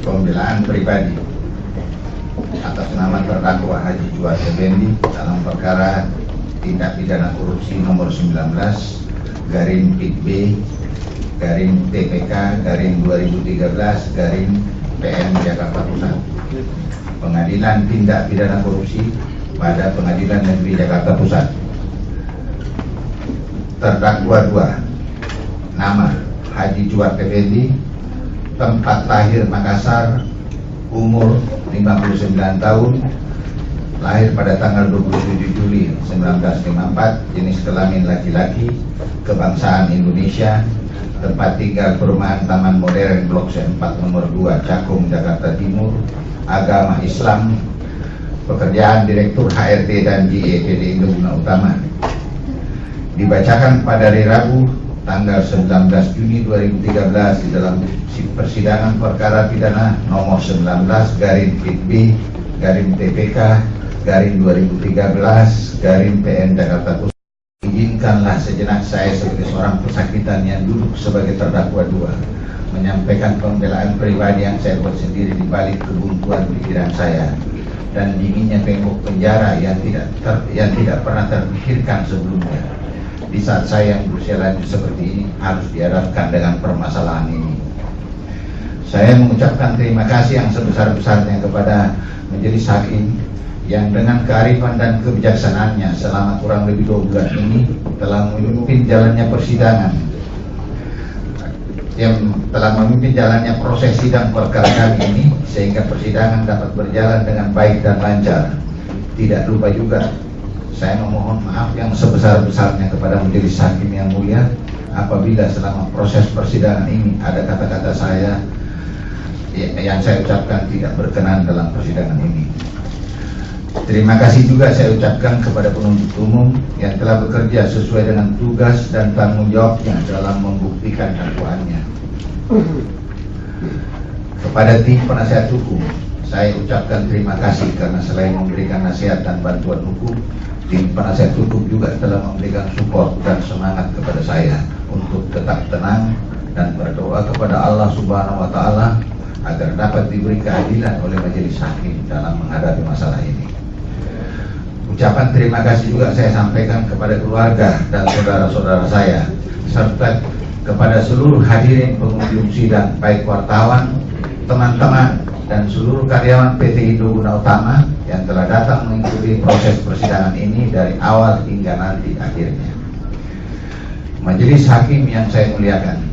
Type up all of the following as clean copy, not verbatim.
Pembelaan pribadi atas nama terdakwa Haji Juat Effendi dalam perkara tindak pidana korupsi nomor 19 garing PIT B garing TPK garing 2013 garing PN Jakarta Pusat. Pengadilan Tindak Pidana Korupsi pada Pengadilan Negeri Jakarta Pusat. Terdakwa 2, nama Haji Juat Effendi, tempat lahir Makassar, umur 59 tahun, lahir pada tanggal 27 Juli 1954, jenis kelamin laki-laki, kebangsaan Indonesia, tempat tinggal perumahan Taman Modern Blok C4 nomor 2 Cakung, Jakarta Timur, agama Islam, pekerjaan Direktur HRD dan GE PT Indo Guna Utama. Dibacakan pada hari Rabu tanggal 19 Juni 2013 di dalam persidangan perkara pidana nomor 19 garing PIT B garing TPK garing 2013 garing PN Jakarta Pusat. Izinkanlah sejenak saya sebagai seorang pesakitan yang duduk sebagai terdakwa 2 menyampaikan pembelaan pribadi yang saya buat sendiri di balik kebuntuan pikiran saya dan dinginnya tembok penjara yang tidak pernah terpikirkan sebelumnya. Di saat saya yang berusia lanjut seperti ini harus dihadapkan dengan permasalahan ini. Saya mengucapkan terima kasih yang sebesar-besarnya kepada Majelis Hakim yang dengan kearifan dan kebijaksanaannya selama kurang lebih 2 bulan ini telah memimpin jalannya persidangan, yang telah memimpin jalannya proses sidang perkara kami ini sehingga persidangan dapat berjalan dengan baik dan lancar. Tidak lupa juga saya memohon maaf yang sebesar-besarnya kepada Majelis Hakim yang mulia apabila selama proses persidangan ini ada kata-kata saya yang saya ucapkan tidak berkenan dalam persidangan ini. Terima kasih juga saya ucapkan kepada penuntut umum yang telah bekerja sesuai dengan tugas dan tanggung jawabnya dalam membuktikan dakwaannya. Kepada tim penasihat hukum, saya ucapkan terima kasih karena selain memberikan nasihat dan bantuan hukum, tim penasihat hukum juga telah memberikan support dan semangat kepada saya untuk tetap tenang dan berdoa kepada Allah Subhanahu wa Ta'ala agar dapat diberi keadilan oleh Majelis Hakim dalam menghadapi masalah ini. Ucapan terima kasih juga saya sampaikan kepada keluarga dan saudara-saudara saya serta kepada seluruh hadirin pengunjung sidang, baik wartawan, teman-teman dan seluruh karyawan PT Indo Guna Utama yang telah datang mengikuti proses persidangan ini dari awal hingga nanti akhirnya. Majelis Hakim yang saya muliakan,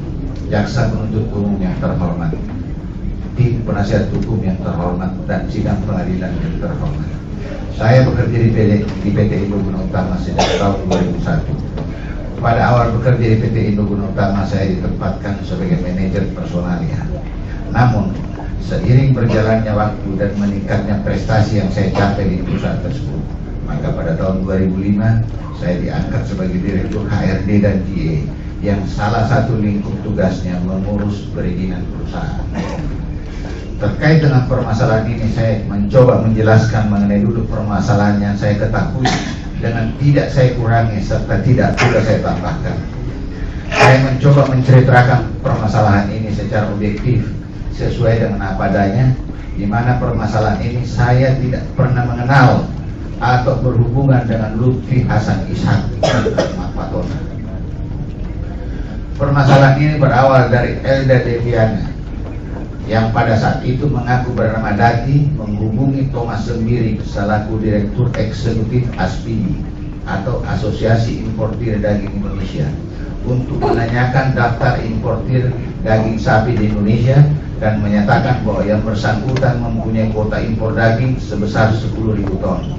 jaksa penuntut umum yang terhormat, tim penasihat hukum yang terhormat, dan sidang pengadilan yang terhormat. Saya bekerja di PT Indo Guna Utama sejak tahun 2001. Pada awal bekerja di PT Indo Guna Utama saya ditempatkan sebagai manajer personalia. Namun seiring berjalannya waktu dan meningkatnya prestasi yang saya capai di perusahaan tersebut, maka pada tahun 2005 saya diangkat sebagai Direktur HRD dan GE yang salah satu lingkup tugasnya mengurus perizinan perusahaan. Terkait dengan permasalahan ini saya mencoba menjelaskan mengenai duduk permasalahan yang saya ketahui dengan tidak saya kurangi serta tidak pula saya tambahkan. Saya mencoba menceritakan permasalahan ini secara objektif sesuai dengan apa adanya, di mana permasalahan ini saya tidak pernah mengenal atau berhubungan dengan Lutfi Hasan Ishak Ahmad Fatona. Permasalahan ini berawal dari Elda Deviana yang pada saat itu mengaku bernama Dati menghubungi Thomas Sembiri selaku Direktur Eksekutif ASPIDI atau Asosiasi Importir Daging Indonesia untuk menanyakan daftar importir daging sapi di Indonesia dan menyatakan bahwa yang bersangkutan mempunyai kuota impor daging sebesar 10.000 ton.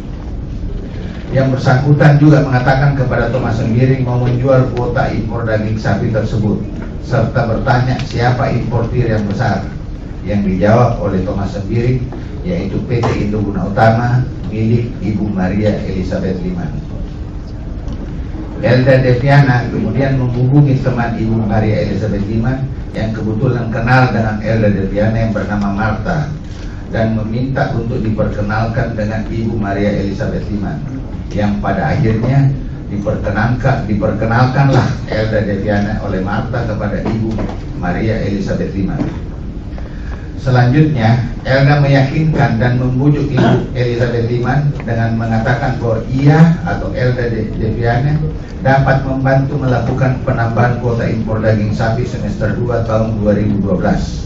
Yang bersangkutan juga mengatakan kepada Thomas Sembiri mau menjual kuota impor daging sapi tersebut serta bertanya siapa importir yang besar. Yang dijawab oleh Thomas Sembiri yaitu PT Indo Guna Utama milik Ibu Maria Elizabeth Liman. Elda Deviana kemudian menghubungi teman Ibu Maria Elizabeth Liman yang kebetulan kenal dengan Elda Deviana yang bernama Marta dan meminta untuk diperkenalkan dengan Ibu Maria Elizabeth Liman yang pada akhirnya diperkenalkanlah Elda Deviana oleh Marta kepada Ibu Maria Elizabeth Liman. Selanjutnya, Elda meyakinkan dan membujuk Ibu Elizabeth Liman dengan mengatakan bahwa ia atau Elda Deviana dapat membantu melakukan penambahan kuota impor daging sapi semester 2 tahun 2012.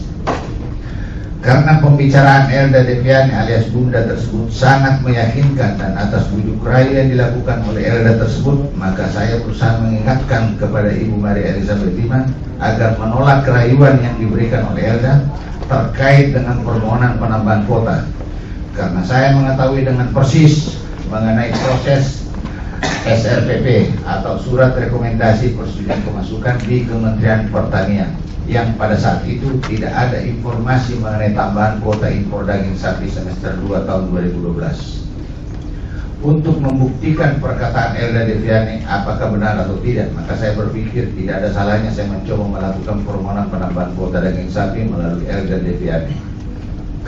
Karena pembicaraan Elda Deviana alias Bunda tersebut sangat meyakinkan dan atas bujuk rayu yang dilakukan oleh Elda tersebut, maka saya berusaha mengingatkan kepada Ibu Maria Elizabeth Liman agar menolak kerayuan yang diberikan oleh Elda terkait dengan permohonan penambahan kuota. Karena saya mengetahui dengan persis mengenai proses SRPP atau Surat Rekomendasi Persetujuan Pemasukan di Kementerian Pertanian, yang pada saat itu tidak ada informasi mengenai tambahan kuota impor daging sapi semester 2 tahun 2012. Untuk membuktikan perkataan Elda Deviana apakah benar atau tidak, maka saya berpikir tidak ada salahnya saya mencoba melakukan permohonan penambahan kuota daging sapi melalui Elda Deviana.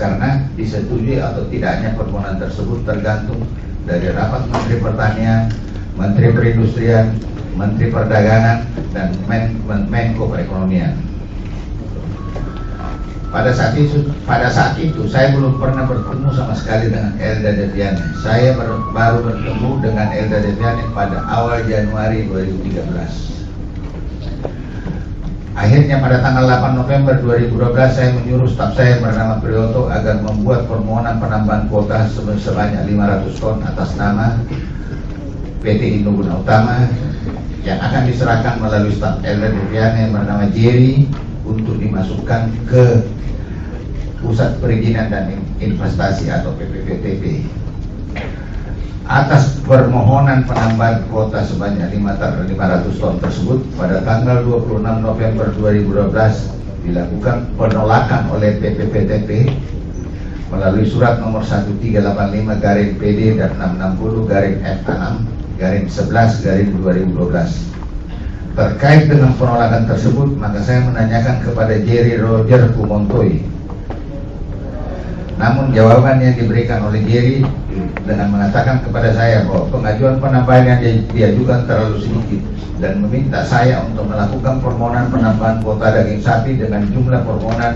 Karena disetujui atau tidaknya permohonan tersebut tergantung dari rapat Menteri Pertanian, Menteri Perindustrian, Menteri Perdagangan, dan Menko Perekonomian. Pada saat itu saya belum pernah bertemu sama sekali dengan Elda Deviana. Saya baru bertemu dengan Elda Deviana pada awal Januari 2013. Akhirnya pada tanggal 8 November 2012 saya menyuruh staf saya bernama Priyoto agar membuat permohonan penambahan kuota sebanyak 500 ton atas nama PT Indoguna Utama yang akan diserahkan melalui staf Elda Deviana yang bernama Jerry untuk dimasukkan ke Pusat Perizinan dan Investasi atau PPPTP. Atas permohonan penambahan kuota sebanyak 500 ton tersebut, pada tanggal 26 November 2012 dilakukan penolakan oleh PPPTP melalui surat nomor 1385/PD dan 660/F6/11/2012. Terkait dengan penolakan tersebut, maka saya menanyakan kepada Jerry Roger Kumontoy. Namun jawaban yang diberikan oleh Jerry dengan mengatakan kepada saya bahwa pengajuan penambahan yang diajukan terlalu sedikit dan meminta saya untuk melakukan permohonan penambahan kuota daging sapi dengan jumlah permohonan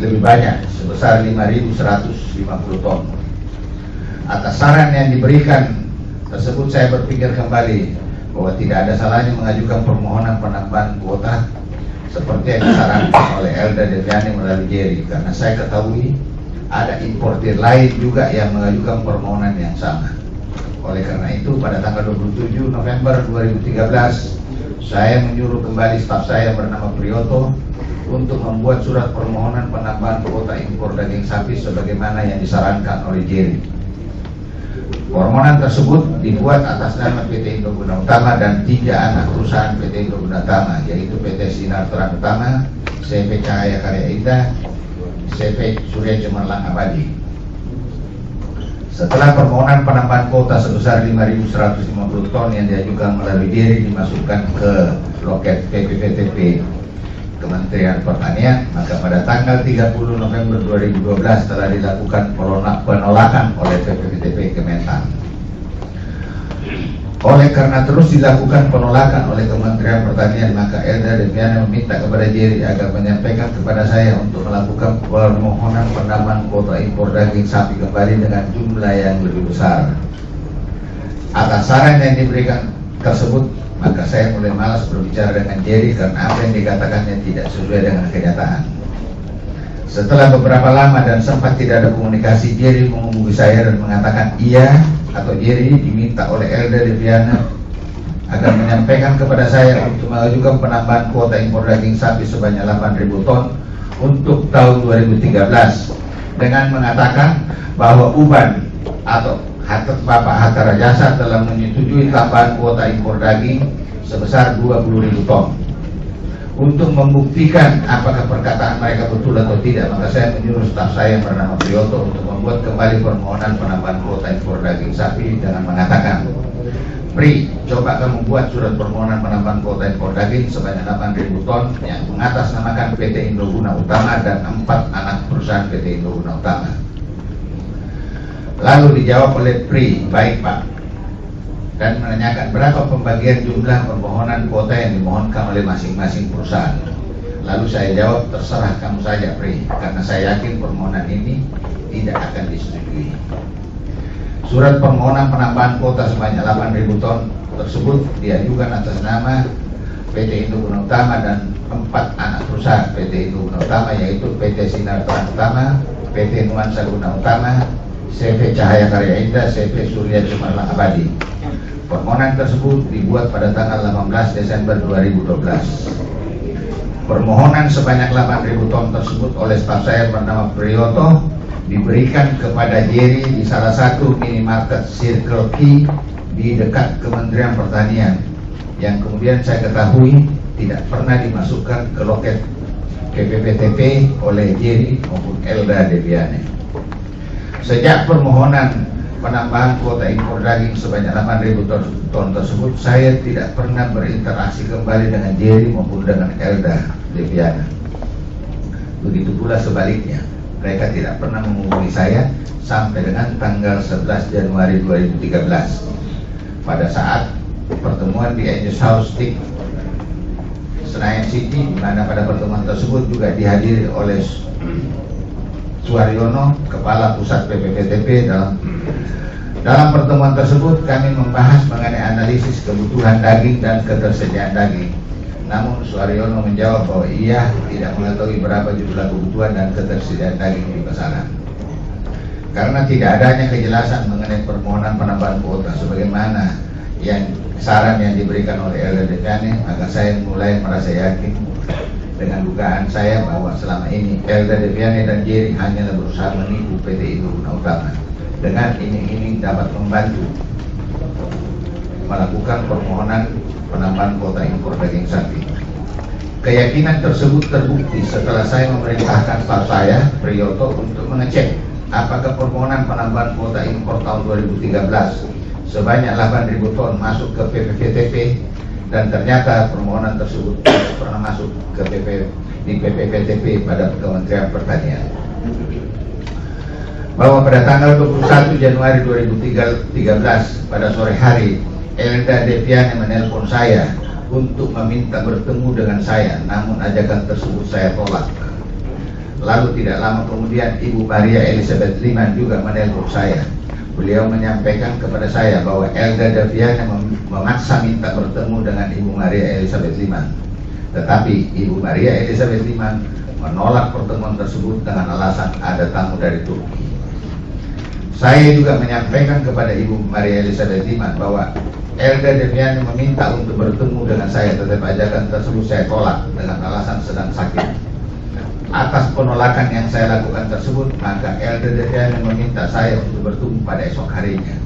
lebih banyak sebesar 5.150 ton. Atas saran yang diberikan tersebut, saya berpikir kembali bahwa tidak ada salahnya mengajukan permohonan penambahan kuota seperti yang disarankan oleh Elda Deviana melalui Jerry, karena saya ketahui ada importir lain juga yang mengajukan permohonan yang sama. Oleh karena itu, pada tanggal 27 November 2013 saya menyuruh kembali staf saya bernama Priyoto untuk membuat surat permohonan penambahan kuota impor daging sapi sebagaimana yang disarankan oleh Jerry. Permohonan tersebut dibuat atas nama PT Indoguna Utama dan 3 anak perusahaan PT Indoguna Utama, yaitu PT Sinar Terang Utama, CV Cahaya Karya Indah, CV Surya Cemerlang Abadi. Setelah permohonan penambahan kuota sebesar 5.150 ton yang diajukan melalui Jerry dimasukkan ke loket PPPTP Kementerian Pertanian, maka pada tanggal 30 November 2012 telah dilakukan penolakan oleh PPPTP Kementan. Oleh karena terus dilakukan penolakan oleh Kementerian Pertanian, maka Elda Deviana meminta kepada Jerry agar menyampaikan kepada saya untuk melakukan permohonan penambahan kuota impor daging sapi kembali dengan jumlah yang lebih besar. Atas saran yang diberikan tersebut, maka saya mulai malas berbicara dengan Jerry karena apa yang dikatakannya tidak sesuai dengan kenyataan. Setelah beberapa lama dan sempat tidak ada komunikasi, Jerry menghubungi saya dan mengatakan Jerry diminta oleh Elda Deviana agar menyampaikan kepada saya untuk mengajukan penambahan kuota impor daging sapi sebanyak 8.000 ton untuk tahun 2013 dengan mengatakan bahwa UBAN atau Bapak Hatta Rajasa telah menyetujui tambahan kuota impor daging sebesar 20.000 ton. Untuk membuktikan apakah perkataan mereka betul atau tidak, maka saya menyuruh staf saya yang bernama Priyoto untuk membuat kembali permohonan penambahan kuota impor daging sapi dengan mengatakan, Pri, coba kamu buat surat permohonan penambahan kuota impor daging sebanyak 8.000 ton yang mengatasnamakan PT Indoguna Utama dan 4 anak perusahaan PT Indoguna Utama. Lalu dijawab oleh Pri, baik Pak. dan menanyakan berapa pembagian jumlah permohonan kuota yang dimohonkan oleh masing-masing perusahaan. Lalu saya jawab, terserah kamu saja, Pri, karena saya yakin permohonan ini tidak akan disetujui. Surat permohonan penambahan kuota sebanyak 8.000 ton tersebut diajukan atas nama PT Indo Guna Utama dan 4 anak perusahaan PT Indo Guna Utama, yaitu PT Sinar Terang Utama, PT Nuansa Guna Utama, CV Cahaya Karya Indah, CV Surya Cemerlang Abadi. Permohonan tersebut dibuat pada tanggal 18 Desember 2012. Permohonan sebanyak 8.000 ton tersebut oleh staf saya bernama Priyoto diberikan kepada Jerry di salah satu minimarket Circle K di dekat Kementerian Pertanian, yang kemudian saya ketahui tidak pernah dimasukkan ke loket KPPTP oleh Jerry maupun Elda Deviane. Sejak permohonan penambahan kuota impor daging sebanyak 8.000 ton tersebut, saya tidak pernah berinteraksi kembali dengan Jerry maupun dengan Elda Deviana. Begitu pula sebaliknya, mereka tidak pernah menghubungi saya sampai dengan tanggal 11 Januari 2013 pada saat pertemuan di Angels House di Senayan City, di mana pada pertemuan tersebut juga dihadiri oleh Suaryono, Kepala Pusat PPPTP. Dalam pertemuan tersebut kami membahas mengenai analisis kebutuhan daging dan ketersediaan daging. Namun Suaryono menjawab bahwa ia tidak mengetahui berapa jumlah kebutuhan dan ketersediaan daging di pasaran. Karena tidak adanya kejelasan mengenai permohonan penambahan kuota sebagaimana saran yang diberikan oleh Elda Deviane, maka saya mulai merasa yakin dengan dugaan saya bahwa selama ini Elda Deviane dan Jerry hanyalah berusaha menipu PT Indo Guna Utama dengan iming-iming dapat membantu melakukan permohonan penambahan kuota impor daging sapi. Keyakinan tersebut terbukti setelah saya memerintahkan staf saya, Priyoto, untuk mengecek apakah permohonan penambahan kuota impor tahun 2013 sebanyak 8.000 ton masuk ke PPPTP, dan ternyata permohonan tersebut pernah masuk ke PPPTP pada Kementerian Pertanian. Bahwa pada tanggal 21 Januari 2013 pada sore hari, Elda Deviane menelpon saya untuk meminta bertemu dengan saya, namun ajakan tersebut saya tolak. Lalu tidak lama kemudian Ibu Maria Elizabeth Liman juga menelpon saya. Beliau menyampaikan kepada saya bahwa Elda Deviane memaksa minta bertemu dengan Ibu Maria Elizabeth Liman. Tetapi Ibu Maria Elizabeth Liman menolak pertemuan tersebut dengan alasan ada tamu dari Turki. Saya juga menyampaikan kepada Ibu Maria Elizabeth Liman bahwa Elda Deviane meminta untuk bertemu dengan saya, tetapi ajakan tersebut saya tolak dengan alasan sedang sakit. Atas penolakan yang saya lakukan tersebut, maka Elda Deviane meminta saya untuk bertemu pada esok harinya.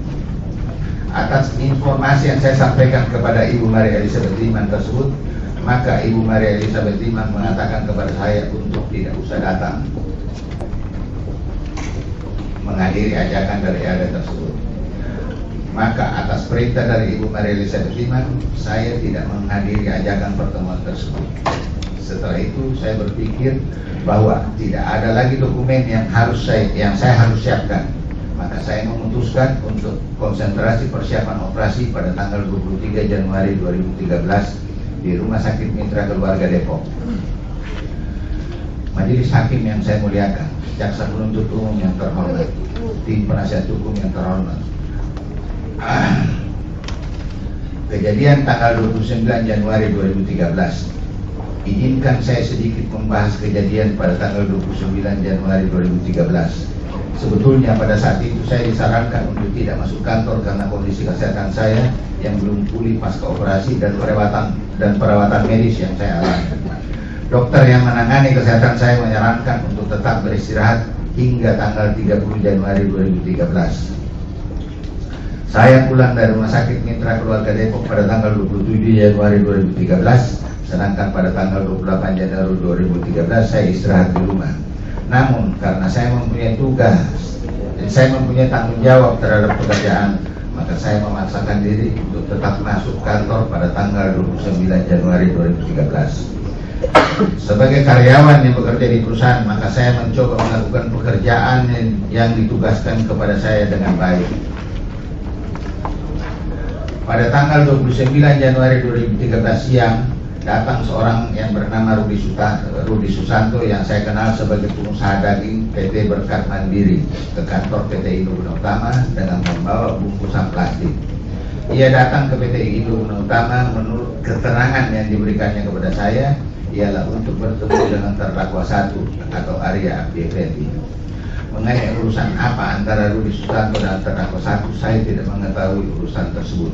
Atas informasi yang saya sampaikan kepada Ibu Maria Elizabeth Liman tersebut, maka Ibu Maria Elizabeth Liman mengatakan kepada saya untuk tidak usah datang menghadiri ajakan dari Elda tersebut. Maka atas perintah dari Ibu Maria Elizabeth Liman, saya tidak menghadiri ajakan pertemuan tersebut. Setelah itu saya berpikir bahwa tidak ada lagi dokumen yang saya harus siapkan. Maka saya memutuskan untuk konsentrasi persiapan operasi pada tanggal 23 Januari 2013 di Rumah Sakit Mitra Keluarga Depok. Majelis hakim yang saya muliakan, jaksa penuntut umum yang terhormat, tim penasihat hukum yang terhormat. Kejadian tanggal 29 Januari 2013. Izinkan saya sedikit membahas kejadian pada tanggal 29 Januari 2013. Sebetulnya pada saat itu saya disarankan untuk tidak masuk kantor karena kondisi kesehatan saya yang belum pulih pasca operasi dan perawatan medis yang saya alami. Dokter yang menangani kesehatan saya menyarankan untuk tetap beristirahat hingga tanggal 30 Januari 2013. Saya pulang dari Rumah Sakit Mitra Keluarga Depok pada tanggal 27 Januari 2013. Sedangkan pada tanggal 28 Januari 2013 saya istirahat di rumah. Namun karena saya mempunyai tugas dan saya mempunyai tanggung jawab terhadap pekerjaan, maka saya memaksakan diri untuk tetap masuk kantor pada tanggal 29 Januari 2013. Sebagai karyawan yang bekerja di perusahaan, maka saya mencoba melakukan pekerjaan yang ditugaskan kepada saya dengan baik. Pada tanggal 29 Januari 2013 siang, datang seorang yang bernama Rudi Susanto yang saya kenal sebagai pengusaha daging PT Berkat Mandiri ke kantor PT Indo Guna Utama dengan membawa bungkusan plastik. Ia datang ke PT Indo Guna Utama menurut keterangan yang diberikannya kepada saya ialah untuk bertemu dengan terdakwa 1 atau Arya Abdi Effendi. Mengenai urusan apa antara Rudi Susanto dan terdakwa 1, saya tidak mengetahui urusan tersebut.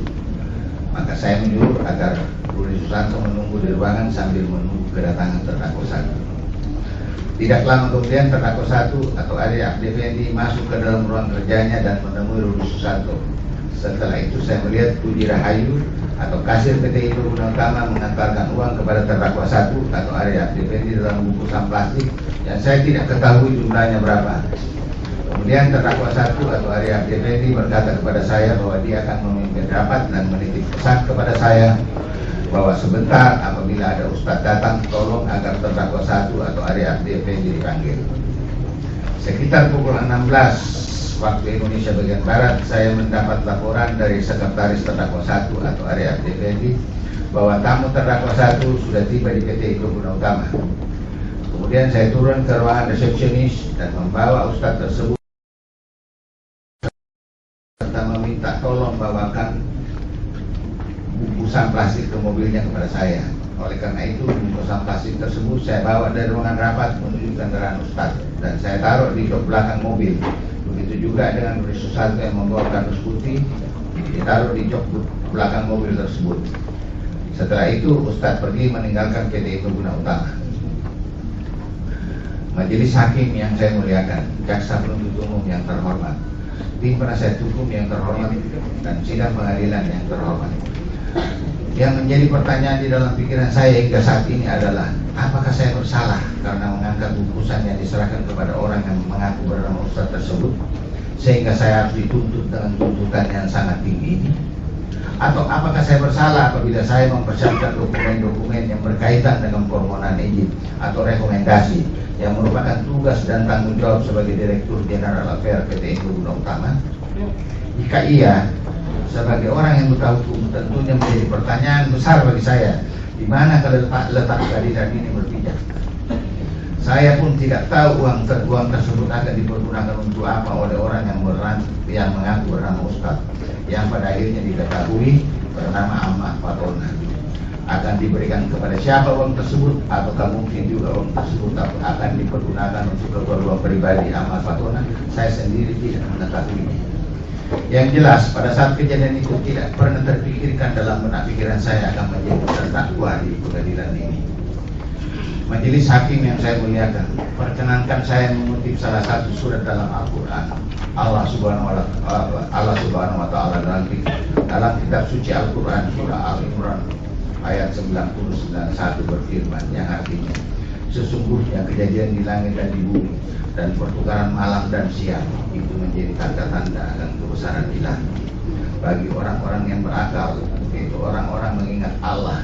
Maka saya menyuruh agar Rudi Susanto menunggu di ruangan sambil menunggu kedatangan terdakwa 1. Tidak lama kemudian terdakwa 1 atau Arya Abdi Effendi masuk ke dalam ruang kerjanya dan menemui Rudi Susanto. Setelah itu saya melihat Budi Rahayu atau kasir PT Indo Guna Utama mengantarkan uang kepada terdakwa 1 atau Arya Abdi Effendi dalam bungkusan plastik yang saya tidak ketahui jumlahnya berapa. Kemudian terdakwa 1 atau Arya Abdi Effendi berkata kepada saya bahwa dia akan memimpin rapat dan menitip pesan kepada saya bahwa sebentar apabila ada ustadz datang, tolong agar terdakwa 1 atau Arya Abdi Effendi dipanggil. Sekitar pukul 16 waktu Indonesia bagian Barat, saya mendapat laporan dari sekretaris terdakwa 1 atau Arya Abdi Effendi bahwa tamu terdakwa 1 sudah tiba di PT Indo Guna Utama. Kemudian saya turun ke ruangan resepsionis dan membawa ustadz tersebut serta meminta tolong bawakan bungkusan plastik ke mobilnya kepada saya. Oleh karena itu, bungkusan plastik tersebut saya bawa dari ruangan rapat menuju kendaraan ustadz dan saya taruh di jok belakang mobil. Begitu juga dengan Rudi Susanto yang membawa kardus putih ditaruh di jok belakang mobil tersebut. Setelah itu ustadz pergi meninggalkan PT Indo Guna Utama. Majelis hakim yang saya muliakan, jaksa penuntut umum yang terhormat, tim penasihat hukum yang terhormat, dan sidang pengadilan yang terhormat. Yang menjadi pertanyaan di dalam pikiran saya hingga saat ini adalah, apakah saya bersalah karena mengangkat bungkusan yang diserahkan kepada orang yang mengaku bernama ustadz tersebut, sehingga saya harus dituntut dengan tuntutan yang sangat tinggi ini? Atau apakah saya bersalah apabila saya mempersiapkan dokumen-dokumen yang berkaitan dengan permohonan izin atau rekomendasi yang merupakan tugas dan tanggung jawab sebagai Direktur Jenderal Affairs PT Indo Guna Utama? Jika iya, sebagai orang yang buta hukum, tentunya menjadi pertanyaan besar bagi saya, di mana letak keadilan ini berpijak. Saya pun tidak tahu uang tersebut akan dipergunakan untuk apa oleh orang yang mengaku bernama Ustadz, yang pada akhirnya diketahui bernama Ahmad Fatona. Akan diberikan kepada siapa uang tersebut, ataukah mungkin juga uang tersebut akan dipergunakan untuk keperluan pribadi Ahmad Fatona? Saya sendiri tidak mengetahuinya. Yang jelas, pada saat kejadian itu tidak pernah terpikirkan dalam benak pikiran saya akan menjadi terdakwa di pengadilan ini. Majelis hakim yang saya muliakan, perkenankan saya mengutip salah satu surat dalam Al-Quran. Allah Subhanahu wa Ta'ala dalam kitab suci Al-Quran surah Al-Imran ayat 99 berfirman yang artinya, sesungguhnya kejadian di langit dan di bumi dan pertukaran malam dan siang itu menjadi tanda-tanda akan kebesaran ilahi bagi orang-orang yang berakal, yaitu orang-orang mengingat Allah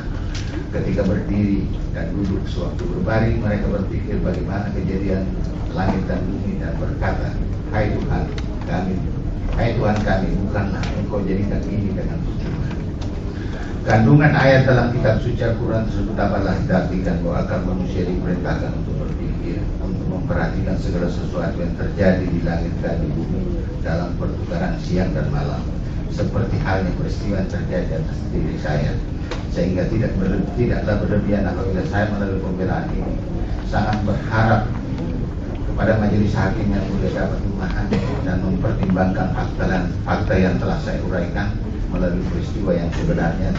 ketika berdiri dan duduk. Sewaktu berbaring mereka berpikir bagaimana kejadian langit dan bumi dan berkata, Hai Tuhan kami, bukanlah Engkau jadikan ini dengan percuma. Kandungan ayat dalam kitab suci Al-Quran tersebut dapatlah diartikan bahwa akal manusia diperintahkan untuk berpikir, untuk memperhatikan segala sesuatu yang terjadi di langit dan di bumi dalam pertukaran siang dan malam, seperti halnya peristiwa yang terjadi atas diri saya, sehingga tidaklah berlebihan apabila saya melalui pembelaan ini sangat berharap kepada majelis hakim yang mulia dapat memahami dan mempertimbangkan fakta yang telah saya uraikan melalui peristiwa yang sebenarnya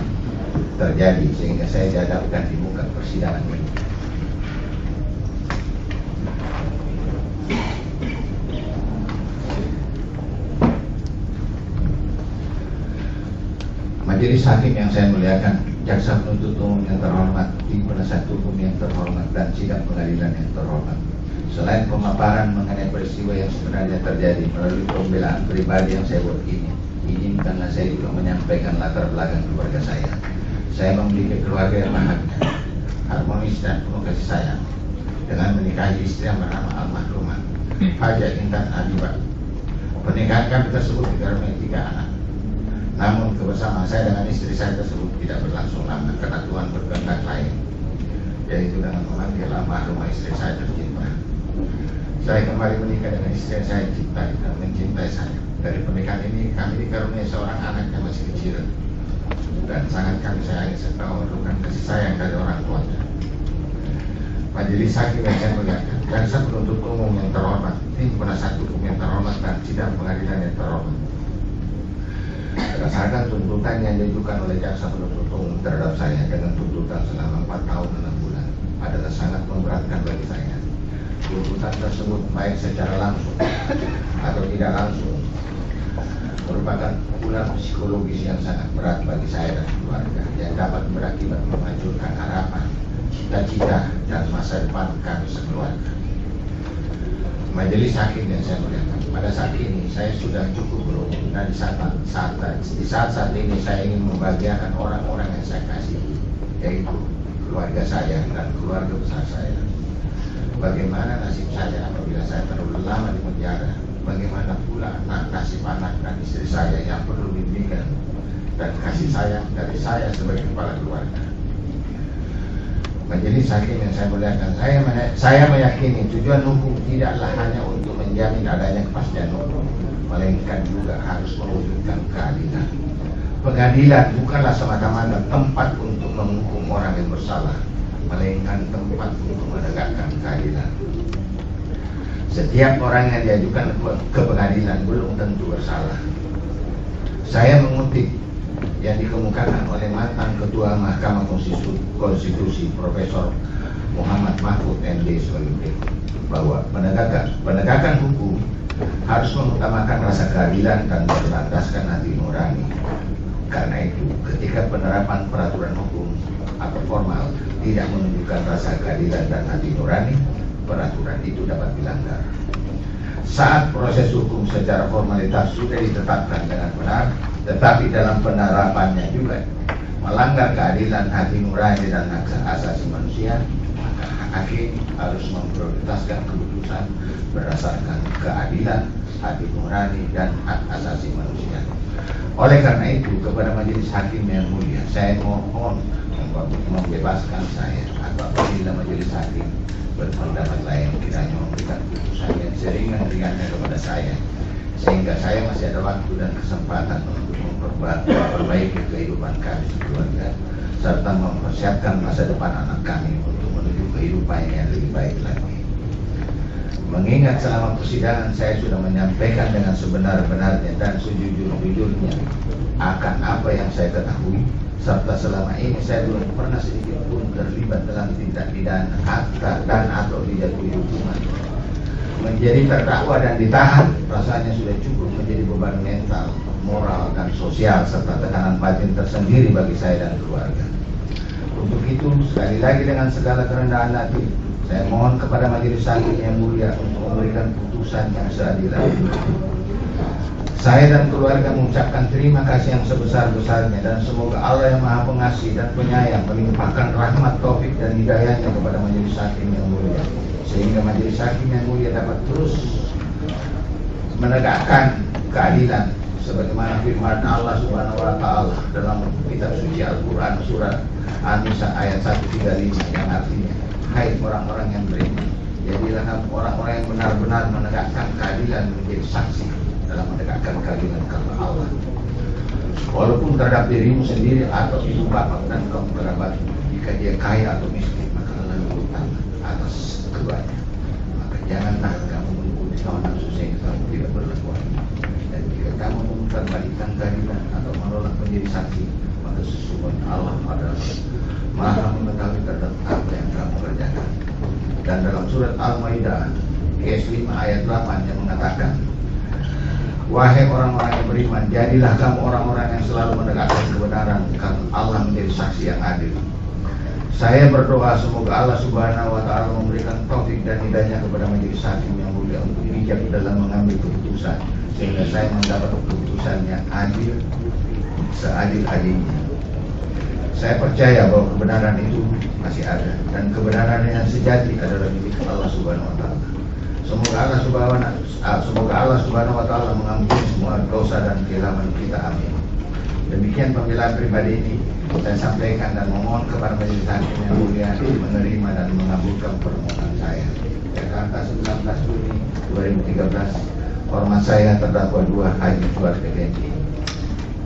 terjadi, sehingga saya dihadapkan di muka persidangan ini. Majelis hakim yang saya muliakan, jaksa penuntut umum yang terhormat, tim penasihat hukum yang terhormat, dan sidang pengadilan yang terhormat. Selain pemaparan mengenai peristiwa yang sebenarnya terjadi melalui pembelaan pribadi yang saya buat ini, izinkanlah saya juga menyampaikan latar belakang keluarga saya. Saya memiliki keluarga yang bahagia, harmonis dan penuh kasih sayang, dengan menikahi istri yang bernama almarhumah Haja Intan Adibat. Pernikahan kami tersebut dikaruniai 3 anak. Namun kebersamaan saya dengan istri saya tersebut tidak berlangsung lama karena Tuhan berkehendak lain, yaitu dengan memanggil almarhumah istri saya tercinta. Saya kembali menikah dengan istri yang saya cintai dan mencintai saya. Dari pernikahan ini kami dikaruniai seorang anak yang masih kecil dan sangat kami sayangi serta memerlukan kasih sayang dari orang tuanya. Majelis hakim yang saya muliakan, jaksa penuntut umum yang terhormat, tim penasihat hukum yang terhormat, dan sidang pengadilan yang terhormat. Berdasarkan tuntutan yang diajukan oleh jaksa penuntut umum terhadap saya dengan tuntutan selama 4 tahun 6 bulan adalah sangat memberatkan bagi saya. Tuntutan tersebut baik secara langsung atau tidak langsung merupakan pukulan psikologis yang sangat berat bagi saya dan keluarga, yang dapat berakibat menghancurkan harapan, cita-cita, dan masa depan kami sekeluarga. Majelis hakim yang saya muliakan, pada saat ini saya sudah cukup berumur dan di saat ini saya ingin membahagiakan orang-orang yang saya kasihi, yaitu keluarga saya dan keluarga besar saya. Bagaimana nasib saya apabila saya terlalu lama di penjara? Bagaimana pula nasib anak dan istri saya yang perlu bimbingan dan kasih sayang dari saya sebagai kepala keluarga? Majelis hakim yang saya muliakan, saya meyakini tujuan hukum tidaklah hanya untuk menjamin adanya kepastian hukum, melainkan juga harus mewujudkan keadilan. Pengadilan bukanlah semata-mata tempat untuk menghukum orang yang bersalah, melainkan tempat untuk menegakkan keadilan. Setiap orang yang diajukan ke pengadilan belum tentu bersalah. Saya mengutip yang dikemukakan oleh mantan Ketua Mahkamah Konstitusi Profesor Muhammad Mahfud MD sebagai berikut, bahwa penegakan hukum harus mengutamakan rasa keadilan dan berlandaskan hati nurani. Karena itu, ketika penerapan peraturan hukum atau formal tidak menunjukkan rasa keadilan dan hati nurani, peraturan itu dapat dilanggar. Saat proses hukum secara formalitas sudah ditetapkan dengan benar, tetapi dalam penerapannya juga melanggar keadilan, hati nurani, dan hak asasi manusia, maka hakim harus memprioritaskan keputusan berdasarkan keadilan, hati nurani, dan hak asasi manusia. Oleh karena itu, kepada majelis hakim yang mulia, saya mohon membebaskan saya, atau apabila majelis hakim berpendapat lain kiranya memberikan putusan yang seringan-ringannya kepada saya, sehingga saya masih ada waktu dan kesempatan untuk memperbaiki kehidupan kami sekeluarga, serta mempersiapkan masa depan anak kami untuk menuju kehidupan yang lebih baik lagi. Mengingat selama persidangan saya sudah menyampaikan dengan sebenar-benarnya dan sejujur-jujurnya akan apa yang saya ketahui, serta selama ini saya belum pernah sedikit pun terlibat dalam tindak pidana dan atau dijatuhi hukuman. Menjadi terdakwa dan ditahan rasanya sudah cukup menjadi beban mental, moral, dan sosial serta tekanan batin tersendiri bagi saya dan keluarga. Untuk itu, sekali lagi dengan segala kerendahan hati, saya mohon kepada majelis hakim yang mulia untuk memberikan putusan yang seadil-adilnya. Saya dan keluarga mengucapkan terima kasih yang sebesar-besarnya, dan semoga Allah yang Maha Pengasih dan Penyayang melimpahkan rahmat, taufik, dan hidayahnya kepada majelis hakim yang mulia, sehingga majelis hakim yang mulia dapat terus menegakkan keadilan sebagaimana firman Allah Subhanahu wa taala dalam kitab suci Al-Qur'an surat An-Nisa ayat 135 yang artinya, hai orang-orang yang beriman, jadilah orang-orang yang benar-benar menegakkan keadilan menjadi saksi dalam menegakkan keadilan karena Allah, walaupun terhadap dirimu sendiri atau ibu bapak dan kaum kerabat. Jika dia kaya atau miskin, maka Allah lebih utama atas keduanya. Maka janganlah kamu mengikuti hawa nafsu sehingga kamu tidak berlakuan. Dan jika kamu memutarbalikan keadilan atau menolak menjadi saksi, maka sesungguhnya Allah adalah Maha mengetahui terhadap apa yang kamu kerjakan. Dan dalam surat Al-Maidah ayat 5 ayat 8 yang mengatakan, wahai orang-orang yang beriman, jadilah kamu orang-orang yang selalu menegakkan kebenaran karena Allah menjadi saksi yang adil. Saya berdoa semoga Allah Subhanahu wa taala memberikan taufik dan hidayahnya kepada majelis hakim yang mulia untuk bijak dalam mengambil keputusan, sehingga saya mendapat keputusan yang adil, seadil-adilnya. Saya percaya bahwa kebenaran itu masih ada, dan kebenaran yang sejati adalah milik Allah Subhanahu wa taala. Semoga Allah Subhanahu wa taala mengampuni semua dosa dan kesalahan kita. Amin. Demikian pembelaan pribadi ini saya sampaikan dan memohon kepada Majelis Hakim yang mulia menerima dan mengabulkan permohonan saya. Jakarta 19 Juni 2013. Hormat saya terdakwa 2 Haji Fuad Effendi.